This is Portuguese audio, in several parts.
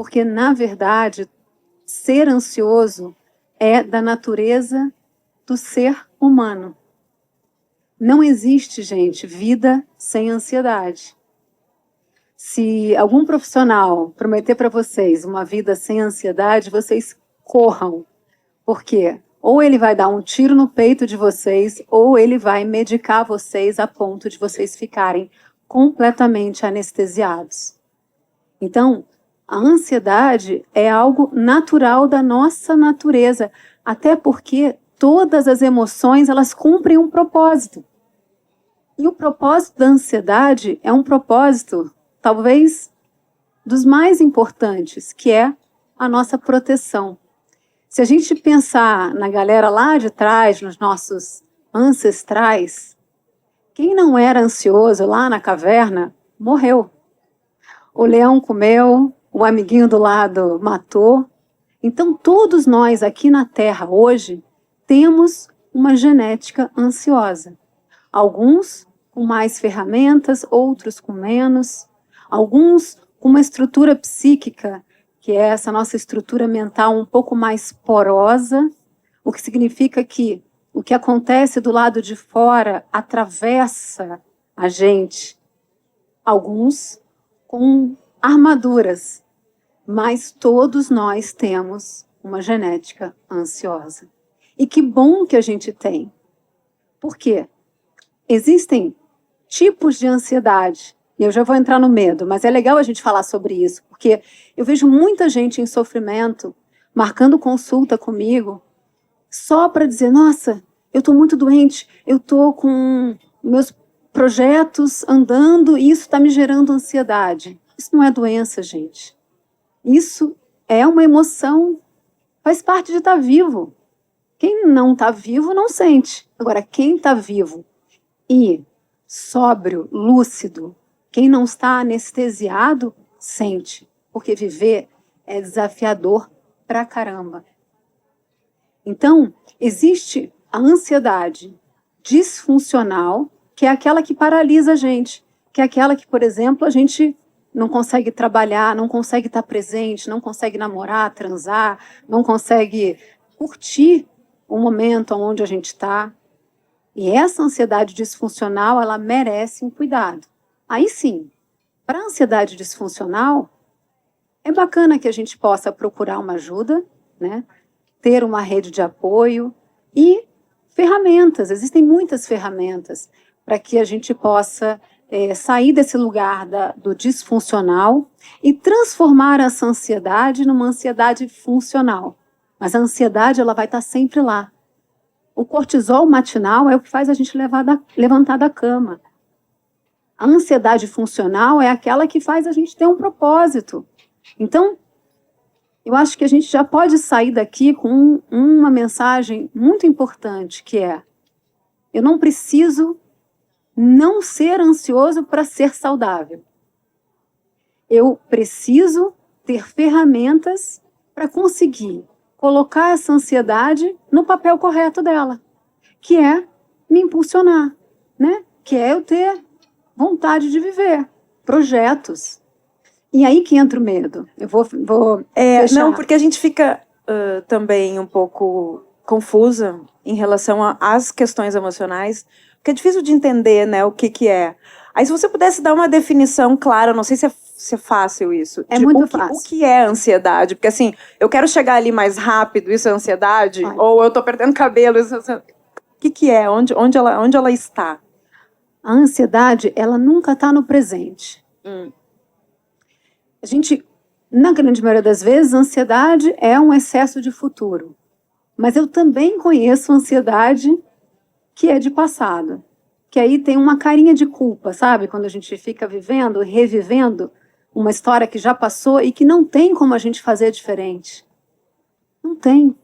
Porque, na verdade, ser ansioso é da natureza do ser humano. Não existe, gente, vida sem ansiedade. Se algum profissional prometer para vocês uma vida sem ansiedade, vocês corram. Por quê? Ou ele vai dar um tiro no peito de vocês, ou ele vai medicar vocês a ponto de vocês ficarem completamente anestesiados. Então, a ansiedade é algo natural da nossa natureza, até porque todas as emoções, elas cumprem um propósito. E o propósito da ansiedade é um propósito, talvez, dos mais importantes, que é a nossa proteção. Se a gente pensar na galera lá de trás, nos nossos ancestrais, quem não era ansioso lá na caverna, morreu. O leão comeu, o amiguinho do lado matou. Então, todos nós aqui na Terra hoje temos uma genética ansiosa. Alguns com mais ferramentas, outros com menos. Alguns com uma estrutura psíquica, que é essa nossa estrutura mental um pouco mais porosa, o que significa que o que acontece do lado de fora atravessa a gente. Alguns com armaduras, mas todos nós temos uma genética ansiosa. E que bom que a gente tem. Por quê? Existem tipos de ansiedade. Eu já vou entrar no medo, mas é legal a gente falar sobre isso, porque eu vejo muita gente em sofrimento, marcando consulta comigo, só para dizer, nossa, eu estou muito doente, eu estou com meus projetos andando e isso está me gerando ansiedade. Isso não é doença, gente. Isso é uma emoção, faz parte de estar vivo. Quem não está vivo não sente. Agora, quem está vivo e sóbrio, lúcido, quem não está anestesiado, sente. Porque viver é desafiador pra caramba. Então, existe a ansiedade disfuncional, que é aquela que paralisa a gente. Que é aquela que, por exemplo, a gente não consegue trabalhar, não consegue estar presente, não consegue namorar, transar, não consegue curtir o momento onde a gente está. E essa ansiedade disfuncional, ela merece um cuidado. Aí sim, para a ansiedade disfuncional, é bacana que a gente possa procurar uma ajuda, né? Ter uma rede de apoio e ferramentas. Existem muitas ferramentas para que a gente possa sair desse lugar do disfuncional e transformar essa ansiedade numa ansiedade funcional. Mas a ansiedade, ela vai estar sempre lá. O cortisol matinal é o que faz a gente levantar da cama. A ansiedade funcional é aquela que faz a gente ter um propósito. Então, eu acho que a gente já pode sair daqui com uma mensagem muito importante, que é: eu não preciso não ser ansioso para ser saudável. Eu preciso ter ferramentas para conseguir colocar essa ansiedade no papel correto dela, que é me impulsionar, né? Que é eu ter vontade de viver, projetos. E aí que entra o medo. Eu vou fechar. Não, porque a gente fica também um pouco confusa em relação às questões emocionais, porque é difícil de entender, né, o que é. Aí se você pudesse dar uma definição clara, não sei se é fácil isso. É muito fácil. O que é ansiedade? Porque assim, eu quero chegar ali mais rápido, isso é ansiedade? Olha. Ou eu tô perdendo cabelo, isso é ansiedade? O que é? Onde ela está? A ansiedade, ela nunca está no presente. A gente, na grande maioria das vezes, a ansiedade é um excesso de futuro. Mas eu também conheço ansiedade que é de passado. Que aí tem uma carinha de culpa, sabe? Quando a gente fica vivendo, revivendo uma história que já passou e que não tem como a gente fazer diferente. Não tem.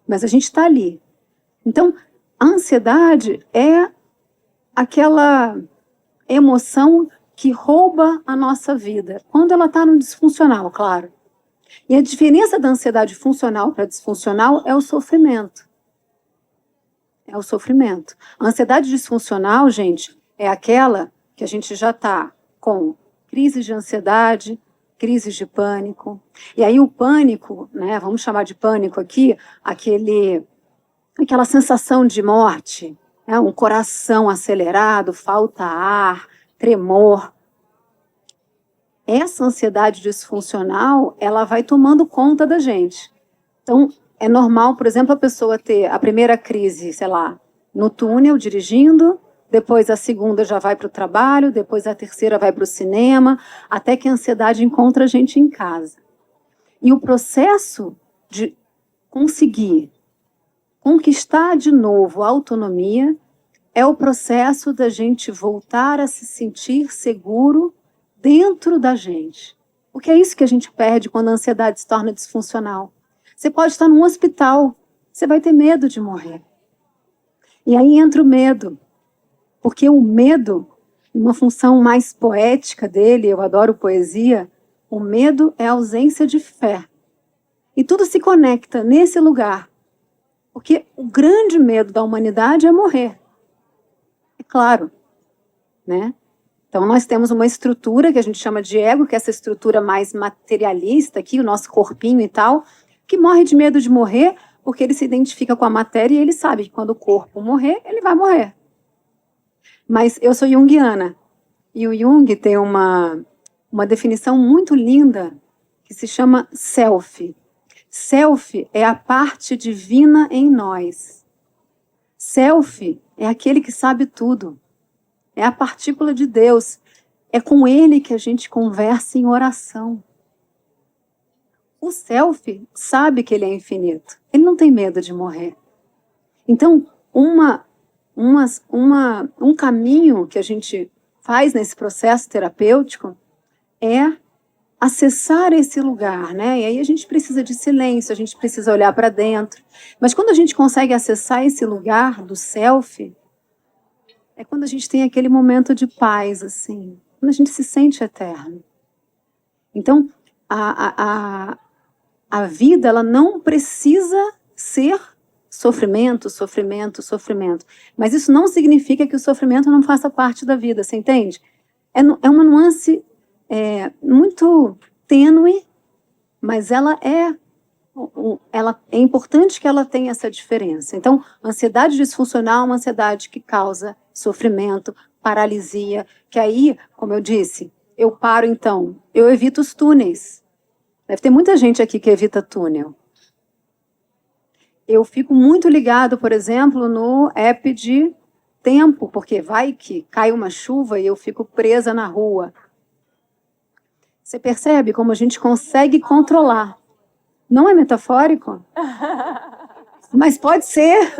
Mas a gente está ali. Então, a ansiedade é aquela emoção que rouba a nossa vida, quando ela está no disfuncional, claro. E a diferença da ansiedade funcional para disfuncional é o sofrimento. É o sofrimento. A ansiedade disfuncional, gente, é aquela que a gente já está com crise de ansiedade, crises de pânico. E aí o pânico, né, vamos chamar de pânico aqui, aquela sensação de morte, né, um coração acelerado, falta ar, tremor. Essa ansiedade disfuncional, ela vai tomando conta da gente. Então, é normal, por exemplo, a pessoa ter a primeira crise, sei lá, no túnel, dirigindo, depois a segunda já vai para o trabalho, depois a terceira vai para o cinema, até que a ansiedade encontra a gente em casa. E o processo de conseguir conquistar de novo a autonomia é o processo da gente voltar a se sentir seguro dentro da gente. Porque é isso que a gente perde quando a ansiedade se torna disfuncional. Você pode estar num hospital, você vai ter medo de morrer. E aí entra o medo. Porque o medo, uma função mais poética dele, eu adoro poesia, o medo é a ausência de fé. E tudo se conecta nesse lugar. Porque o grande medo da humanidade é morrer. É claro, né? Então, nós temos uma estrutura que a gente chama de ego, que é essa estrutura mais materialista aqui, o nosso corpinho e tal, que morre de medo de morrer, porque ele se identifica com a matéria e ele sabe que quando o corpo morrer, ele vai morrer. Mas eu sou junguiana, e o Jung tem uma definição muito linda, que se chama self. Self é a parte divina em nós. Self é aquele que sabe tudo. É a partícula de Deus. É com ele que a gente conversa em oração. O self sabe que ele é infinito. Ele não tem medo de morrer. Então, um caminho que a gente faz nesse processo terapêutico é acessar esse lugar, né? E aí a gente precisa de silêncio, a gente precisa olhar para dentro. Mas quando a gente consegue acessar esse lugar do self, é quando a gente tem aquele momento de paz, assim, quando a gente se sente eterno. Então, a vida, ela não precisa ser sofrimento, sofrimento, sofrimento. Mas isso não significa que o sofrimento não faça parte da vida, você entende? É uma nuance muito tênue, mas ela é importante que ela tenha essa diferença. Então, ansiedade disfuncional é uma ansiedade que causa sofrimento, paralisia, que aí, como eu disse, eu paro então, eu evito os túneis. Deve ter muita gente aqui que evita túnel. Eu fico muito ligado, por exemplo, no app de tempo, porque vai que cai uma chuva e eu fico presa na rua. Você percebe como a gente consegue controlar? Não é metafórico? Mas pode ser.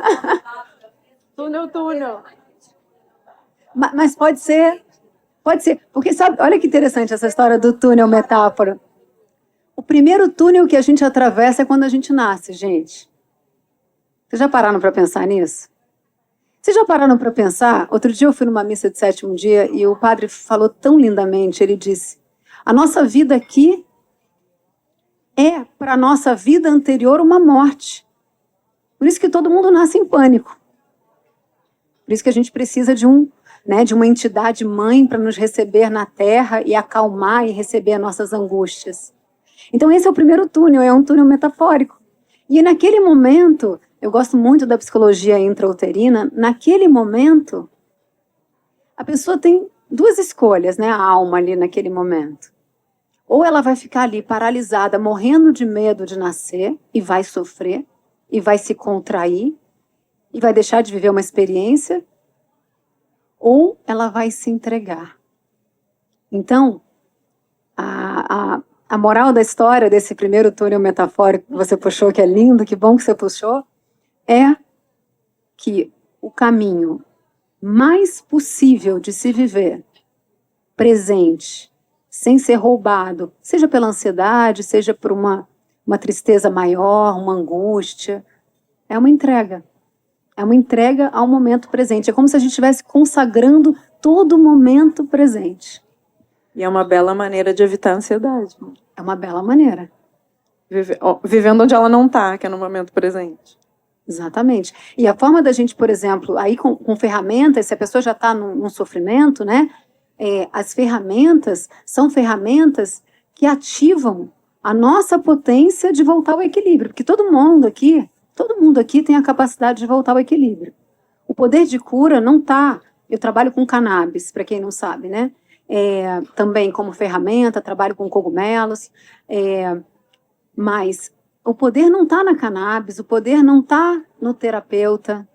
Túnel. Mas pode ser. Pode ser. Porque sabe, olha que interessante essa história do túnel metáfora. O primeiro túnel que a gente atravessa é quando a gente nasce, gente. Vocês já pararam para pensar nisso? Vocês já pararam para pensar? Outro dia eu fui numa missa de sétimo dia e o padre falou tão lindamente, ele disse, a nossa vida aqui é para a nossa vida anterior uma morte. Por isso que todo mundo nasce em pânico. Por isso que a gente precisa de uma entidade mãe para nos receber na terra e acalmar e receber as nossas angústias. Então esse é o primeiro túnel, é um túnel metafórico. E naquele momento, eu gosto muito da psicologia intrauterina, naquele momento, a pessoa tem duas escolhas, né, a alma ali naquele momento. Ou ela vai ficar ali paralisada, morrendo de medo de nascer, e vai sofrer, e vai se contrair, e vai deixar de viver uma experiência, ou ela vai se entregar. Então, a moral da história desse primeiro túnel metafórico que você puxou, que é lindo, que bom que você puxou, é que o caminho mais possível de se viver presente, sem ser roubado, seja pela ansiedade, seja por uma tristeza maior, uma angústia, é uma entrega. É uma entrega ao momento presente. É como se a gente estivesse consagrando todo o momento presente. E é uma bela maneira de evitar a ansiedade. É uma bela maneira. Vivendo onde ela não está, que é no momento presente. Exatamente. E a forma da gente, por exemplo, aí com ferramentas, se a pessoa já está num sofrimento, né? As ferramentas são ferramentas que ativam a nossa potência de voltar ao equilíbrio, porque todo mundo aqui tem a capacidade de voltar ao equilíbrio. O poder de cura não está... Eu trabalho com cannabis, para quem não sabe, né? Também como ferramenta, trabalho com cogumelos, mas o poder não está na cannabis, o poder não está no terapeuta,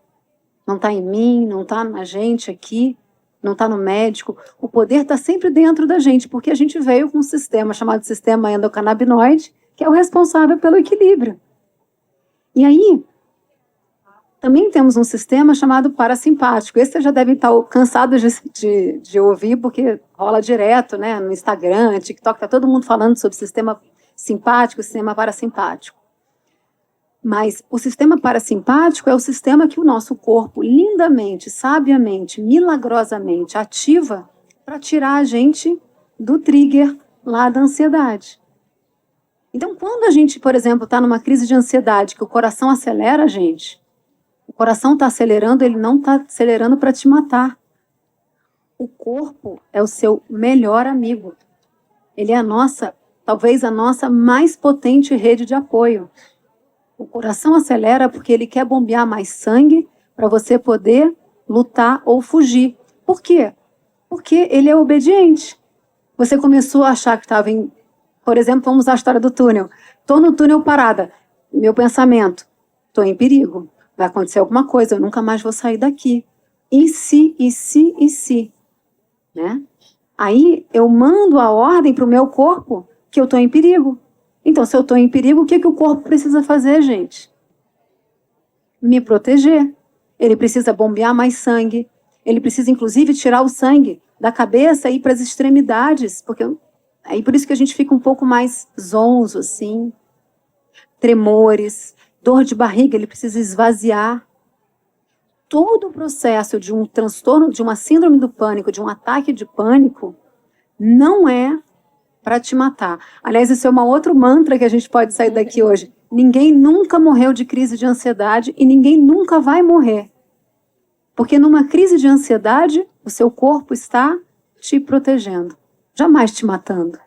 não está em mim, não está na gente aqui, não está no médico. O poder está sempre dentro da gente, porque a gente veio com um sistema chamado sistema endocannabinoide, que é o responsável pelo equilíbrio. E aí, também temos um sistema chamado parasimpático. Esse vocês já devem estar cansados de ouvir, porque rola direto, né, no Instagram, TikTok, está todo mundo falando sobre sistema simpático, sistema parasimpático. Mas o sistema parasimpático é o sistema que o nosso corpo lindamente, sabiamente, milagrosamente ativa para tirar a gente do trigger lá da ansiedade. Então, quando a gente, por exemplo, está numa crise de ansiedade, que o coração acelera, gente, o coração está acelerando, ele não está acelerando para te matar. O corpo é o seu melhor amigo. Ele é talvez a nossa mais potente rede de apoio. O coração acelera porque ele quer bombear mais sangue para você poder lutar ou fugir. Por quê? Porque ele é obediente. Você começou a achar que estava em... Por exemplo, vamos usar a história do túnel. Estou no túnel parada. Meu pensamento, estou em perigo. Vai acontecer alguma coisa, eu nunca mais vou sair daqui. E se? Né? Aí eu mando a ordem para o meu corpo que eu estou em perigo. Então, se eu estou em perigo, o que o corpo precisa fazer, gente? Me proteger. Ele precisa bombear mais sangue. Ele precisa, inclusive, tirar o sangue da cabeça e ir para as extremidades. Aí por isso que a gente fica um pouco mais zonzo, assim. Tremores, dor de barriga, ele precisa esvaziar. Todo o processo de um transtorno, de uma síndrome do pânico, de um ataque de pânico, não é para te matar. Aliás, esse é um outro mantra que a gente pode sair daqui hoje. Ninguém nunca morreu de crise de ansiedade e ninguém nunca vai morrer. Porque numa crise de ansiedade, o seu corpo está te protegendo, jamais te matando.